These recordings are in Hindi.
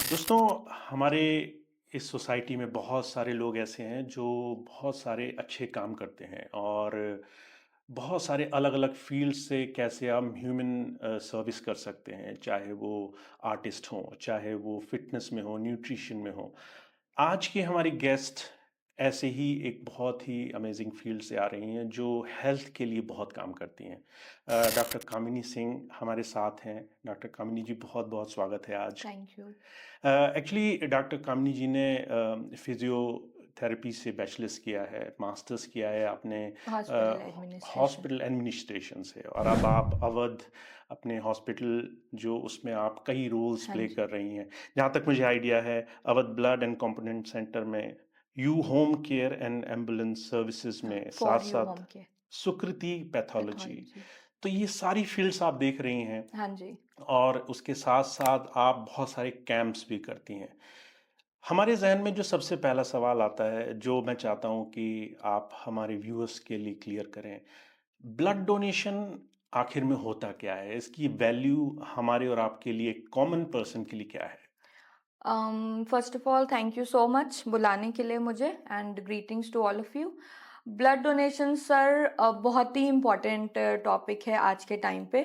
दोस्तों, हमारे इस सोसाइटी में बहुत सारे लोग ऐसे हैं जो बहुत सारे अच्छे काम करते हैं और बहुत सारे अलग-अलग फील्ड से कैसे हम ह्यूमन सर्विस कर सकते हैं, चाहे वो आर्टिस्ट हों, चाहे वो फिटनेस में हो, न्यूट्रिशन में हो। आज की हमारी गेस्ट ऐसे ही एक बहुत ही अमेजिंग फील्ड से आ रही हैं जो हेल्थ के लिए बहुत काम करती हैं। डॉक्टर कामिनी सिंह हमारे साथ हैं। डॉक्टर कामिनी जी, बहुत-बहुत स्वागत है आज। Thank you. एक्चुअली डॉक्टर कामनी जी ने फिजियोथेरेपी से बैचलर्स किया है, मास्टर्स किया है आपने हॉस्पिटल एडमिनिस्ट्रेशन। हॉस्पिटल एडमिनिस्ट्रेशन से, और अब आप अवध अपने हॉस्पिटल जो उसमें आप कई रोल्स हाँ प्ले जी। कर रही हैं। जहाँ तक मुझे आइडिया है, Awadh blood and component centre में you home care and ambulance services हाँ, में फॉर साथ यू साथ home care. Sukriti pathology. Pathology. तो ये सारी फील्ड्स आप देख रही हैं हाँ जी। और उसके साथ साथ आप बहुत सारे कैंप्स भी करती हैं। हमारे ज़हन में जो सबसे पहला सवाल आता है, जो मैं चाहता हूँ कि आप हमारे व्यूअर्स के लिए क्लियर करें, ब्लड डोनेशन आखिर में होता क्या है? इसकी वैल्यू हमारे और आपके लिए, कॉमन पर्सन के लिए क्या है? First of all thank you so much बुलाने के लिए मुझे and greetings to all of you. Blood donation sir बहुत ही इम्पोर्टेंट टॉपिक है आज के टाइम पे,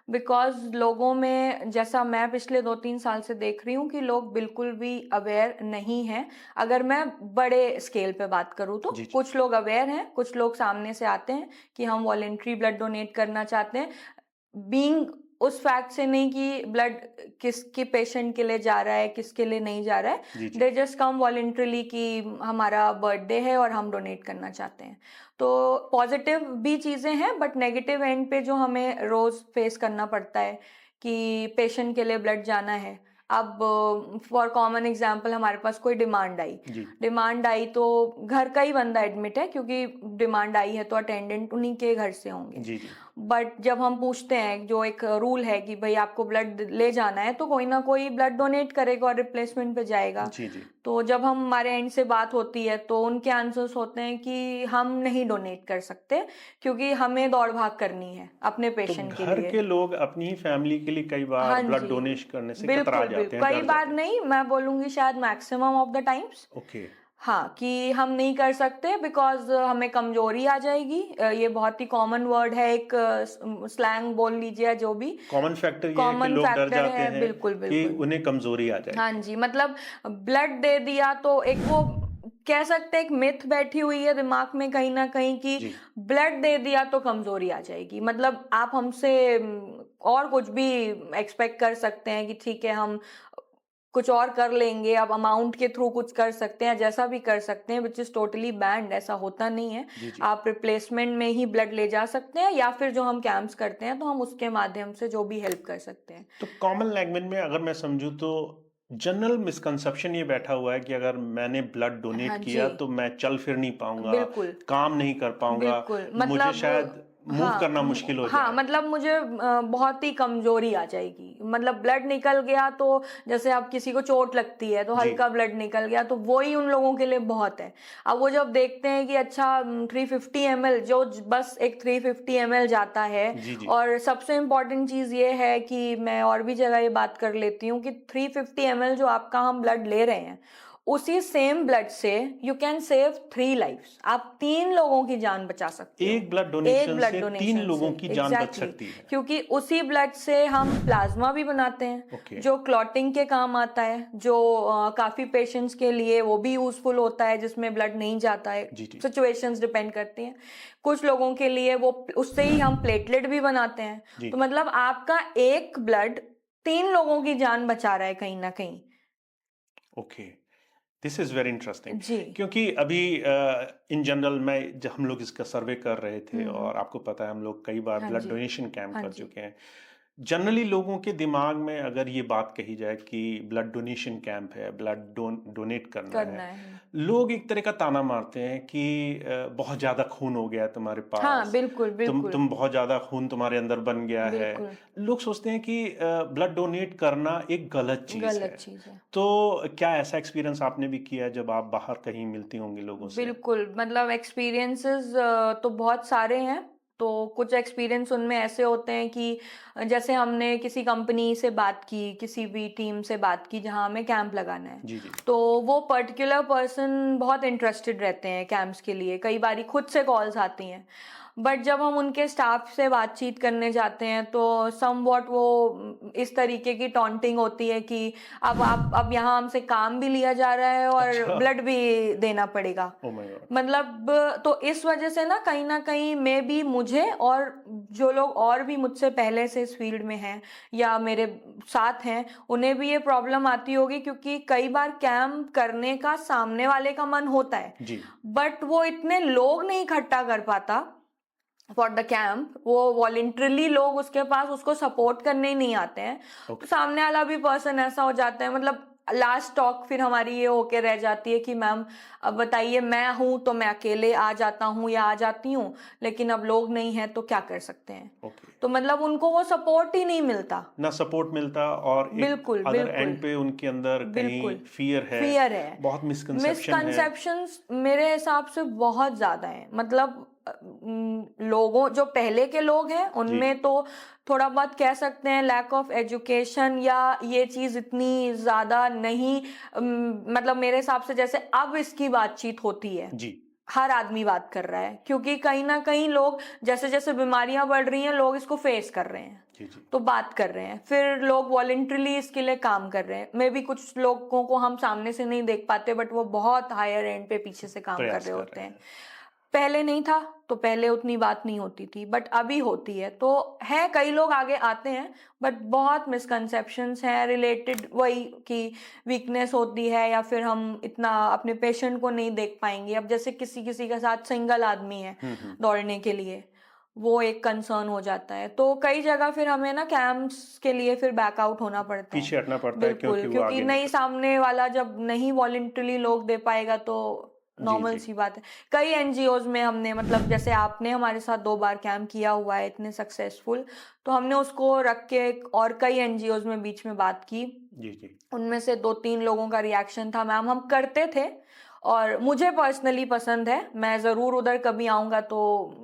बिकॉज लोगों में, जैसा मैं पिछले 2-3 साल से देख रही हूँ कि लोग बिल्कुल भी अवेयर नहीं हैं। अगर मैं बड़े स्केल पे बात करूँ तो जी, जी। कुछ लोग अवेयर हैं, कुछ लोग सामने से आते हैं कि हम वॉलेंट्री ब्लड डोनेट करना चाहते हैं, बीइंग उस फैक्ट से नहीं कि ब्लड किसके पेशेंट के लिए जा रहा है, किसके लिए नहीं जा रहा है। जी, जी। दे जस्ट कम वॉलेंटरली कि हमारा बर्थडे है और हम डोनेट करना चाहते हैं। तो पॉजिटिव भी चीज़ें हैं, बट नेगेटिव एंड पे जो हमें रोज़ फेस करना पड़ता है कि पेशेंट के लिए ब्लड जाना है। अब फॉर कॉमन एग्जांपल, हमारे पास कोई जी। डिमांड आई तो घर का ही बंदा एडमिट है, क्योंकि डिमांड आई है तो अटेंडेंट उन्हीं के घर से होंगे। जी, जी। बट जब हम पूछते हैं, जो एक रूल है कि भाई आपको ब्लड ले जाना है, तो कोई ना कोई ब्लड डोनेट करेगा और रिप्लेसमेंट पे जाएगा। जी, जी। तो जब हम हमारे एंड से बात होती है तो उनके आंसर्स होते हैं कि हम नहीं डोनेट कर सकते, क्योंकि हमें दौड़ भाग करनी है अपने तो पेशेंट के घर लिए। के लोग अपनी ही फैमिली के लिए कई बार हाँ ब्लड जी। डोनेशन करने से कतरा बिल्कुल, जाते बिल्कुल। हैं, कई डर बार जाते हैं। नहीं, मैं बोलूँगी शायद maximum of the times. Okay. हाँ, कि हम नहीं कर सकते बिकॉज़ हमें कमज़ोरी आ जाएगी। ये बहुत ही कॉमन वर्ड है, एक स्लैंग बोल लीजिए या जो भी। कॉमन फैक्टर ये है कि कॉमन लोग डर फैक्टर जाते है, हैं बिल्कुल, कि बिल्कुल। उन्हें कमज़ोरी आ हाँ जाएगी। जी, मतलब ब्लड दे दिया तो एक वो कह सकते हैं एक मिथ बैठी हुई है दिमाग में कहीं न कहीं कि जी। ब्लड दे दिया तो कमज़ोरी आ जाएगी। मतलब आप हमसे और कुछ भी एक्सपेक्ट कर सकते हैं कि ठीक है, हम कुछ और कर लेंगे, अब अमाउंट के थ्रू कुछ कर सकते हैं, जैसा भी कर सकते हैं, व्हिच इज़ टोटली बैंड। ऐसा होता नहीं है। जी, जी। आप रिप्लेसमेंट में ही ब्लड ले जा सकते हैं, या फिर जो हम कैंप्स करते हैं तो हम उसके माध्यम से जो भी हेल्प कर सकते हैं। तो कॉमन लैंग्वेज में अगर मैं समझूँ तो जनरल मिसकंसेप्शन ये बैठा हुआ है कि अगर मैंने ब्लड हाँ डोनेट जी। किया तो मैं चल फिर नहीं पाऊँगा, बिल्कुल। काम नहीं कर पाऊँगा, बिल्कुल, मुझे मतलब शायद मूव हाँ, करना मुश्किल हो हाँ, जाए। मतलब मुझे बहुत ही कमज़ोरी आ जाएगी। मतलब ब्लड निकल गया तो, जैसे अब किसी को चोट लगती है तो जी। हल्का ब्लड निकल गया तो वो ही उन लोगों के लिए बहुत है। अब वो जब देखते हैं कि अच्छा 350 ml, जो बस एक 350 ml जाता है। जी, जी। और सबसे इम्पोर्टेंट चीज़ ये है कि मैं और भी जगह ये बात कर लेती हूँ कि 350 ml जो आपका हम ब्लड ले रहे हैं, उसी सेम ब्लड से यू कैन सेव 3 लाइफ्स। आप 3 लोगों की जान बचा सकते हो एक ब्लड एक डोनेशन ब्लड से 3 डोनेशन से। लोगों की जान बच एग्जैक्टली, सकती है। क्योंकि उसी ब्लड से हम प्लाज्मा भी बनाते हैं, ओके। जो क्लॉटिंग के काम आता है, जो काफी पेशेंट्स के लिए वो भी यूजफुल होता है, जिसमें ब्लड नहीं जाता है। जी, जी। सिचुएशंस डिपेंड करती हैं। कुछ लोगों के लिए वो, उससे ही हम प्लेटलेट भी बनाते हैं। जी। तो मतलब आपका एक ब्लड 3 लोगों की जान बचा रहा है कहीं ना कहीं। Okay. This is very interesting. जी। क्योंकि अभी इन जनरल मैं जब हम लोग इसका सर्वे कर रहे थे, हम्म। और आपको पता है हम लोग कई बार हाँ ब्लड जी। डोनेशन कैंप हाँ कर जी। चुके हैं। जनरली लोगों के दिमाग में अगर ये बात कही जाए कि ब्लड डोनेशन कैंप है, ब्लड डोनेट करना करना है, है। लोग एक तरह का ताना मारते हैं कि बहुत ज़्यादा खून हो गया है तुम्हारे हाँ, पास, बिल्कुल, बिल्कुल। तुम बहुत ज़्यादा खून तुम्हारे अंदर बन गया है। बिल्कुल। लोग सोचते हैं कि ब्लड डोनेट करना एक गलत चीज़ है। गलत चीज है। तो क्या ऐसा एक्सपीरियंस आपने भी किया है जब आप बाहर कहीं मिलती होंगी लोगों से? बिल्कुल, मतलब एक्सपीरियंसेस तो बहुत सारे हैं। तो कुछ एक्सपीरियंस उनमें ऐसे होते हैं कि जैसे हमने किसी कंपनी से बात की, किसी भी टीम से बात की जहाँ हमें कैंप लगाना है, जी, जी। तो वो पर्टिकुलर पर्सन बहुत इंटरेस्टेड रहते हैं कैंप्स के लिए, कई बारी खुद से कॉल्स आती हैं। बट जब हम उनके स्टाफ से बातचीत करने जाते हैं तो समवॉट वो इस तरीके की टॉन्टिंग होती है कि अब यहाँ हमसे काम भी लिया जा रहा है और अच्छा। ब्लड भी देना पड़ेगा। Oh my God! मतलब तो इस वजह से ना कहीं मे बी मुझे और जो लोग और भी मुझसे पहले से इस फील्ड में हैं या मेरे साथ हैं, उन्हें भी ये प्रॉब्लम आती होगी, क्योंकि कई बार कैंप करने का सामने वाले का मन होता है, जी, बट वो इतने लोग नहीं इकट्ठा कर पाता फॉर द कैंप। वो वॉलेंटरली लोग उसके पास उसको सपोर्ट करने ही नहीं आते हैं। ओके। सामने वाला भी पर्सन ऐसा हो जाता है, मतलब लास्ट टॉक फिर हमारी ये होके रह जाती है कि मैम अब बताइए, मैं हूं तो मैं अकेले आ जाता हूं या आ जाती हूं, लेकिन अब लोग नहीं हैं तो क्या कर सकते हैं। ओके। तो मतलब उनको वो सपोर्ट ही नहीं मिलता। ना सपोर्ट मिलता और एक बिल्कुल अदर बिल्कुल एंड पे उनके अंदर कहीं बिल्कुल फ़ियर है, फियर है। बहुत मिसकंसेप्शन है। मिसकंसेप्शंस मेरे हिसाब से बहुत ज्यादा है। मतलब लोगों जो पहले के लोग हैं जी, उनमें तो थोड़ा बहुत कह सकते हैं लैक ऑफ एजुकेशन, या ये चीज इतनी ज्यादा नहीं। मतलब मेरे हिसाब से जैसे अब इसकी बातचीत होती है, जी, हर आदमी बात कर रहा है, क्योंकि कहीं ना कहीं लोग जैसे जैसे बीमारियां बढ़ रही हैं लोग इसको फेस कर रहे हैं, जी, जी। तो बात कर रहे हैं, फिर लोग वॉलेंटरली इसके लिए काम कर रहे हैं। मे भी कुछ लोगों को हम सामने से नहीं देख पाते, बट वो बहुत हायर एंड पे पीछे से काम कर प्रयास रहे कर होते रहे हैं। हैं। पहले नहीं था, तो पहले उतनी बात नहीं होती थी, बट अभी होती है। तो है, कई लोग आगे आते हैं, बट बहुत मिसकंसेप्शंस हैं रिलेटेड वही कि वीकनेस होती है, या फिर हम इतना अपने पेशेंट को नहीं देख पाएंगे। अब जैसे किसी किसी के साथ सिंगल आदमी है हुँ, हुँ। दौड़ने के लिए, वो एक कंसर्न हो जाता है। तो कई जगह फिर हमें ना कैंप्स के लिए फिर बैकआउट होना पड़ता है। पीछे हटना पड़ता है बिल्कुल, क्योंकि वो क्योंकि आगे नहीं नहीं, कर सामने वाला जब नहीं वॉलेंटरली लोग दे पाएगा तो जी, नॉर्मल जी। सी बात है। कई एनजीओज में हमने, मतलब जैसे आपने हमारे साथ 2 बार कैंप किया हुआ है इतने सक्सेसफुल, तो हमने उसको रख के और कई एनजीओज में बीच में बात की। जी, जी। उनमें से 2-3 लोगों का रिएक्शन था, मैम हम करते थे और मुझे पर्सनली पसंद है, मैं ज़रूर उधर कभी आऊँगा तो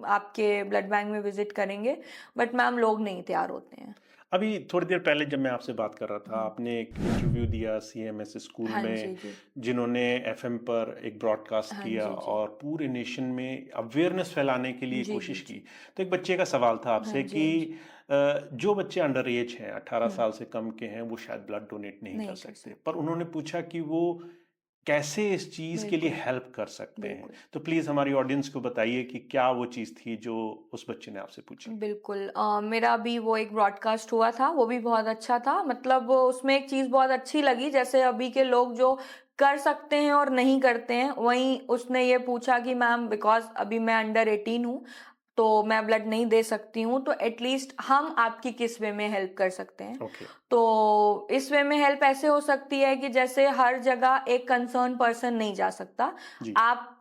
आपके ब्लड बैंक में विजिट करेंगे, बट मैम लोग नहीं तैयार होते हैं। अभी थोड़ी देर पहले जब मैं आपसे बात कर रहा था, हुँ। आपने एक इंटरव्यू दिया सीएमएस स्कूल हाँ में, जी, जी। जिन्होंने एफएम पर एक ब्रॉडकास्ट हाँ किया जी, जी। और पूरे नेशन में अवेयरनेस फैलाने के लिए जी, जी, कोशिश की। जी। तो एक बच्चे का सवाल था हाँ आपसे जी, कि हाँ जी। जो बच्चे अंडर एज हैं, 18 हुँ, साल से कम के हैं, वो शायद ब्लड डोनेट नहीं कर नहीं कर सकते। पर सकते। उन्होंने पूछा कि वो कैसे इस चीज़ के लिए बिल्कुल, हेल्प कर सकते हैं? बिल्कुल। तो प्लीज़ हमारी ऑडियंस को बताइए कि क्या वो चीज़ थी जो उस बच्चे ने आपसे पूछी? बिल्कुल, मेरा भी वो एक ब्रॉडकास्ट हुआ था, वो भी बहुत अच्छा था। मतलब उसमें एक चीज़ बहुत अच्छी लगी, जैसे अभी के लोग जो कर सकते हैं और नहीं करते हैं, वहीं उसने ये पूछा कि मैम बिकॉज़ अभी मैं अंडर 18 हूँ, तो मैं ब्लड नहीं दे सकती हूँ, तो एटलीस्ट हम आपकी किस वे में हेल्प कर सकते हैं? ओके। तो इस वे में हेल्प ऐसे हो सकती है कि जैसे हर जगह एक कंसर्न पर्सन नहीं जा सकता। जी। आप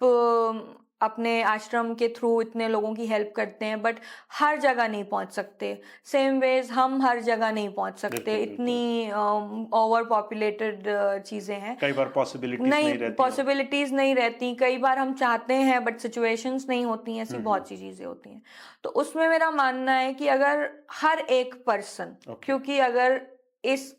अपने आश्रम के थ्रू इतने लोगों की हेल्प करते हैं, बट हर जगह नहीं पहुंच सकते। सेम वेज हम हर जगह नहीं पहुंच सकते, बिल्कुल, बिल्कुल। इतनी ओवर पॉपुलेटेड चीजें हैं। कई बार पॉसिबिलिटीज़ नहीं, नहीं रहती हैं। पॉसिबिलिटीज नहीं रहती, कई बार हम चाहते हैं बट सिचुएशंस नहीं होती हैं, ऐसी हुँ, हुँ। बहुत सी चीजें होती हैं। तो उसमें मेरा मानना है कि अगर हर एक पर्सन, ओके। क्योंकि अगर इस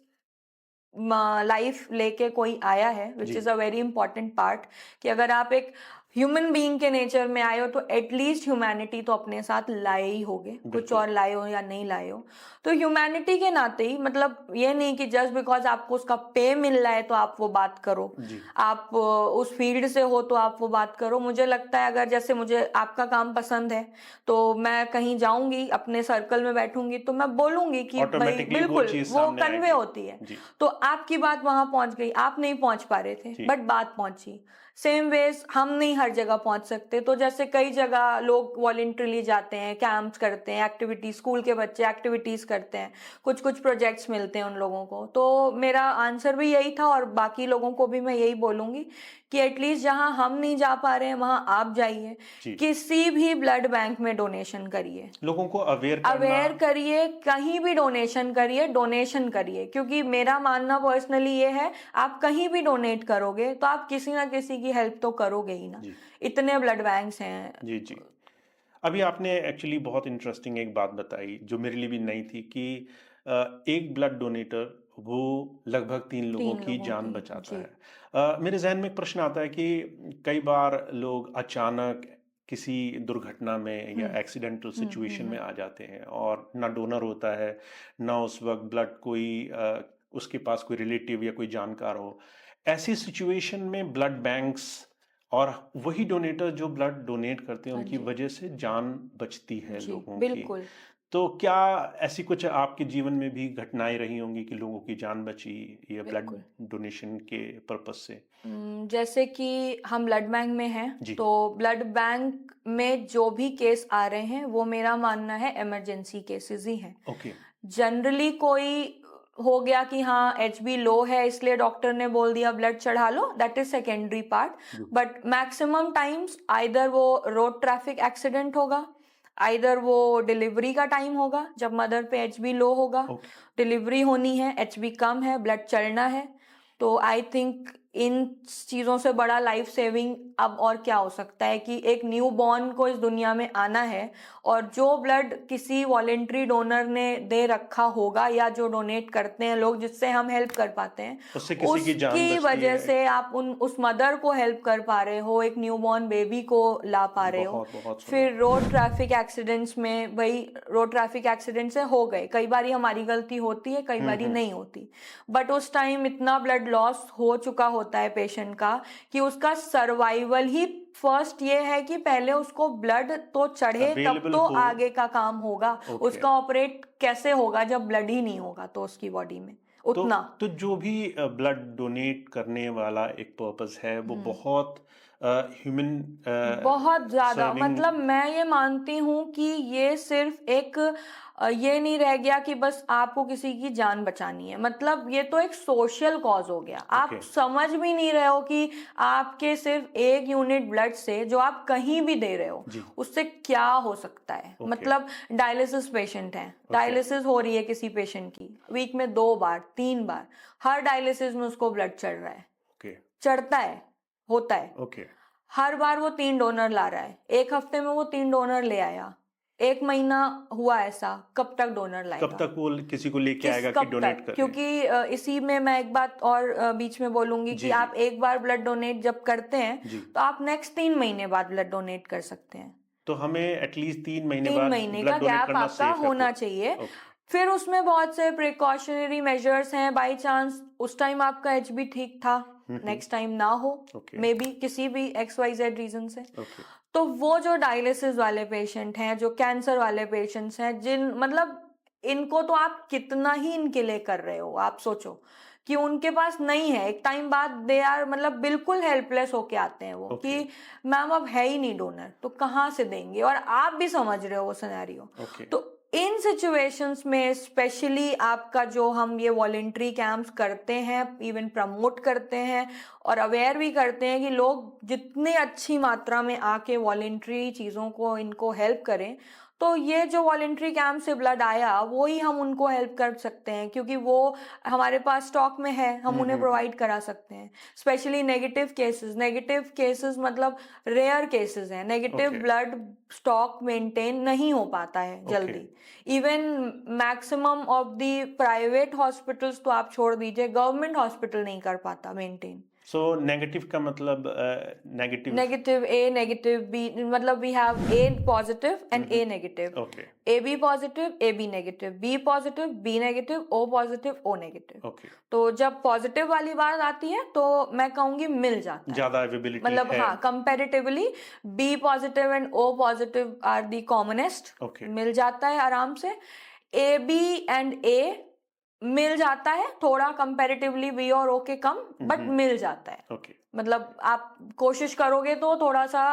लाइफ लेके कोई आया है, विच जी, is a very important part, कि अगर आप एक ह्यूमन बीइंग के नेचर में आए हो तो एटलीस्ट ह्यूमैनिटी तो अपने साथ लाए ही होगे, कुछ बिल्कुल। और लाए हो या नहीं लाए हो। तो ह्यूमैनिटी के नाते ही, मतलब ये नहीं कि जस्ट बिकॉज आपको उसका पे मिल रहा है तो आप वो बात करो, जी, आप उस फील्ड से हो तो आप वो बात करो। मुझे लगता है अगर जैसे मुझे आपका काम पसंद है, तो मैं कहीं जाऊंगी, अपने सर्कल में बैठूंगी, तो मैं बोलूंगी कि भाई ऑटोमैटिकली वो बिल्कुल चीज़ वो सामने कन्वे आएगी। होती है। जी, तो आपकी बात वहां पहुंच गई, आप नहीं पहुंच पा रहे थे जी, बट बात पहुंची। सेम वेज हम नहीं हर जगह पहुंच सकते, तो जैसे कई जगह लोग वॉलेंटरली जाते हैं, कैंप्स करते हैं, एक्टिविटीज, स्कूल के बच्चे एक्टिविटीज करते हैं, कुछ कुछ प्रोजेक्ट्स मिलते हैं उन लोगों को। तो मेरा आंसर भी यही था और बाकी लोगों को भी मैं यही बोलूंगी कि एटलीस्ट जहां हम नहीं जा पा रहे हैं वहां आप जाइए, जी। किसी भी ब्लड बैंक में डोनेशन करिए, लोगों को अवेयर करना। अवेयर करिए, कहीं भी डोनेशन करिए, डोनेशन करिए। क्योंकि मेरा मानना पर्सनली ये है, आप कहीं भी डोनेट करोगे तो आप किसी ना किसी की हेल्प तो करोगे ही ना। जी, इतने ब्लड बैंक्स हैं। जी, जी। अभी आपने एक्चुअली बहुत इंटरेस्टिंग एक बात बताई जो मेरे लिए भी नई थी कि एक ब्लड डोनेटर वो लगभग 3 लोगों 3 की लोगों जान की, बचाता जी। है। मेरे जहन में एक प्रश्न आता है कि कई बार लोग अचानक किसी दुर्घटना में या हुँ, एक्सीडेंटल हुँ, हुँ, सिचुएशन में हुँ। आ जाते हैं और ना डोनर होता है, ना उस वक़्त ब्लड कोई उसके पास कोई रिलेटिव या कोई जानकार हो। ऐसी सिचुएशन में ब्लड बैंक्स और वही डोनेटर जो ब्लड डोनेट करते हैं हाँ उनकी जी, वजह से जान बचती है जी, लोगों की। बिल्कुल। तो क्या ऐसी कुछ आपके जीवन में भी घटनाएँ रही होंगी कि लोगों की जान बची या ब्लड बिल्कुल। डोनेशन के पर्पज़ से? जैसे कि हम ब्लड बैंक में हैं, जी, तो ब्लड बैंक में जो भी केस आ रहे हैं, वो मेरा मानना है इमरजेंसी केसेज़ ही हैं। ओके। जनरली कोई हो गया कि हाँ, एचबी लो है इसलिए डॉक्टर ने बोल दिया ब्लड चढ़ा लो, दैट इज़ सेकेंडरी पार्ट। जी, बट मैक्सिमम टाइम्स आइदर वो रोड ट्रैफिक एक्सीडेंट होगा, आइदर वो डिलीवरी का टाइम होगा जब मदर पे एचबी लो होगा, ओके। डिलीवरी होनी है, एचबी कम है, ब्लड चढ़ना है। तो आई थिंक इन चीज़ों से बड़ा लाइफ सेविंग अब और क्या हो सकता है कि एक न्यू बॉर्न को इस दुनिया में आना है और जो ब्लड किसी वॉलेंट्री डोनर ने दे रखा होगा या जो डोनेट करते हैं लोग जिससे हम हेल्प कर पाते हैं, उससे किसी की जान उसकी बचती वजह है। से आप उस मदर को हेल्प कर पा रहे हो, एक न्यू बॉर्न बेबी को ला पा रहे हो। बहुत, बहुत फिर सुंदर। रोड ट्रैफिक एक्सीडेंट्स में भाई रोड ट्रैफिक एक्सीडेंट से हो गए, कई बारी हमारी गलती होती है, कई हुँ, बारी हुँ। नहीं होती, बट उस टाइम इतना ब्लड लॉस हो चुका होता है पेशेंट का कि उसका सर्वाइवल ही फर्स्ट ये है कि पहले उसको ब्लड तो चढ़े तब अवेलेबल तो हो। आगे का काम होगा। ओके। उसका ऑपरेट कैसे होगा जब ब्लड ही नहीं होगा तो उसकी बॉडी में तो उतना। तो जो भी ब्लड डोनेट करने वाला एक पर्पस है वो हम्म बहुत ह्यूमन बहुत ज्यादा, सर्विंग। मतलब मैं ये मानती हूँ कि ये सिर्फ एक ये नहीं रह गया कि बस आपको किसी की जान बचानी है, मतलब ये तो एक सोशल कॉज हो गया। ओके। आप समझ भी नहीं रहे हो कि आपके सिर्फ एक यूनिट ब्लड से जो आप कहीं भी दे रहे हो जी। उससे क्या हो सकता है। ओके। मतलब डायलिसिस पेशेंट है, ओके। डायलिसिस हो रही है किसी पेशेंट की वीक में 2 बार 3 बार, हर डायलिसिस में उसको ब्लड चढ़ रहा है, ओके। चढ़ता है, होता है। ओके। हर बार वो 3 डोनर ला रहा है, एक हफ्ते में वो 3 डोनर ले आया, 1 महीना हुआ ऐसा, कब तक डोनर कब लाएगा? तक वो किसी को लेके किस आएगा कि कब डोनेट तक? करें? क्योंकि इसी में मैं एक बात और बीच में बोलूंगी कि जी, जी। आप एक बार ब्लड डोनेट जब करते हैं जी। तो आप नेक्स्ट 3 महीने बाद ब्लड डोनेट कर सकते हैं। तो हमें एटलीस्ट 3 महीने 3 महीने का ब्लड डोनेट गैप करना आपका सेफ है होना पूरा। चाहिए। ओके। फिर उसमें बहुत से प्रिकॉशनरी मेजर्स हैं, बाई चांस उस टाइम आपका एचबी ठीक था, नेक्स्ट टाइम ना हो, ओके। मे बी किसी भी XYZ रीजन से, ओके। तो वो जो डायलिसिस वाले पेशेंट हैं, जो कैंसर वाले पेशेंट्स हैं, जिन मतलब इनको तो आप कितना ही इनके लिए कर रहे हो, आप सोचो कि उनके पास नहीं है, एक टाइम बाद दे आर मतलब बिल्कुल हेल्पलेस होके आते हैं वो ओके। कि मैम अब है ही नहीं डोनर, तो कहाँ से देंगे, और आप भी समझ रहे हो वो सिनेरियो। ओके। तो इन सिचुएशंस में स्पेशली आपका जो हम ये वॉलेंट्री कैंप्स करते हैं, इवन प्रमोट करते हैं और अवेयर भी करते हैं कि लोग जितनी अच्छी मात्रा में आके वॉलेंट्री चीज़ों को इनको हेल्प करें, तो ये जो वॉलेंट्री कैंप से ब्लड आया वो ही हम उनको हेल्प कर सकते हैं क्योंकि वो हमारे पास स्टॉक में है, हम उन्हें प्रोवाइड करा सकते हैं। स्पेशली नेगेटिव केसेस मतलब रेयर केसेस हैं, negative okay. Blood stock maintain नहीं हो पाता है ओके। जल्दी। Even maximum of the private hospitals तो आप छोड़ दीजिए, गवर्नमेंट हॉस्पिटल नहीं कर पाता मेंटेन। सो नेगेटिव का मतलब negative. Negative A, negative B, मतलब we have A positive and A negative, okay. A B positive, A B negative, B positive, B negative, O positive, O negative. Okay. तो जब पॉजिटिव वाली बात आती है तो मैं कहूंगी मिल जाता है, ज़्यादा अवेलेबिलिटी मतलब है। हाँ, comparatively B positive and O positive are the commonest, okay. मिल जाता है आराम से। ए बी एंड ए मिल जाता है थोड़ा कंपैरेटिवली बी और ओ के कम, बट मिल जाता है। ओके। मतलब आप कोशिश करोगे तो थोड़ा सा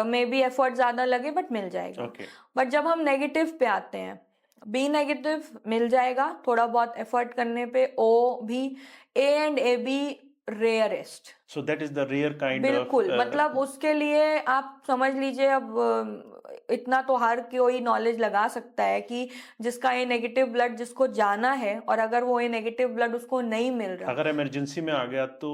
मे बी एफर्ट ज्यादा लगे बट मिल जाएगा। ओके। बट जब हम नेगेटिव पे आते हैं, बी नेगेटिव मिल जाएगा थोड़ा बहुत एफर्ट करने पे, ओ भी, A and A B rarest. So that is the rare kind of. बिल्कुल, मतलब उसके लिए आप समझ लीजिए अब इतना तो हर कोई नॉलेज लगा सकता है कि जिसका ए नेगेटिव ब्लड जिसको जाना है, और अगर वो ए नेगेटिव ब्लड उसको नहीं मिल रहा, अगर इमरजेंसी में आ गया तो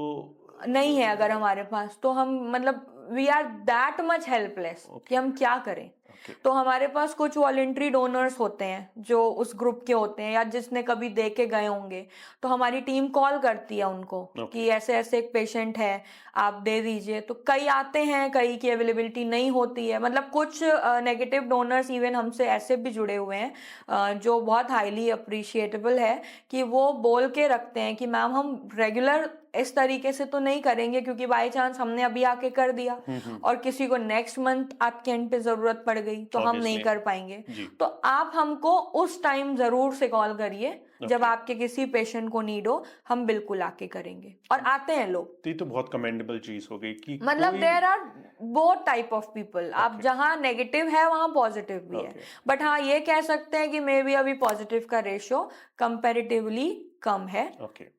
नहीं है अगर हमारे पास, तो हम मतलब we are that much helpless कि हम क्या करें। ओके, तो हमारे पास कुछ वॉलेंट्री डोनर्स होते हैं जो उस ग्रुप के होते हैं या जिसने कभी दे के गए होंगे, तो हमारी टीम कॉल करती है उनको ओके, कि ऐसे ऐसे एक पेशेंट है, आप दे दीजिए। तो कई आते हैं, कई की अवेलेबिलिटी नहीं होती है। मतलब कुछ नेगेटिव डोनर्स इवन हमसे ऐसे भी जुड़े हुए हैं जो बहुत हाईली अप्रिशिएटेबल है कि वो बोल के रखते हैं कि मैम हम रेगुलर इस तरीके से तो नहीं करेंगे, क्योंकि बाय चांस हमने अभी आके कर दिया हम्म, और किसी को नेक्स्ट मंथ आपके एंड पे जरूरत पड़ गई तो हम नहीं ऑब्वियसली, कर पाएंगे। जी, तो आप हमको उस टाइम जरूर से कॉल करिए जब ओके। आपके किसी पेशेंट को नीड हो, हम बिल्कुल आके करेंगे और आते हैं लोग। तो ये तो बहुत कमेंडेबल चीज हो गई कि मतलब कोई, there are both type of people, आप ओके, जहाँ नेगेटिव है वहाँ पॉजिटिव भी है। ओके, बट हाँ, ये कह सकते हैं कि मे बी अभी पॉजिटिव का रेशियो कंपैरेटिवली कम है ओके।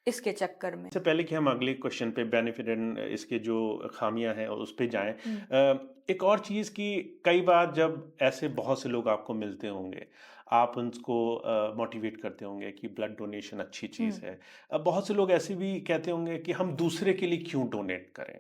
इसके चक्कर में। इससे पहले कि हम अगले क्वेश्चन पे बेनिफिट एंड इसके जो खामियां हैं उस पे जाएं, हम्म। एक और चीज़ कि कई बार जब ऐसे बहुत से लोग आपको मिलते होंगे, आप उनको मोटिवेट करते होंगे कि ब्लड डोनेशन अच्छी चीज़ हम्म। है। बहुत से लोग ऐसे भी कहते होंगे कि हम दूसरे के लिए क्यों डोनेट करें।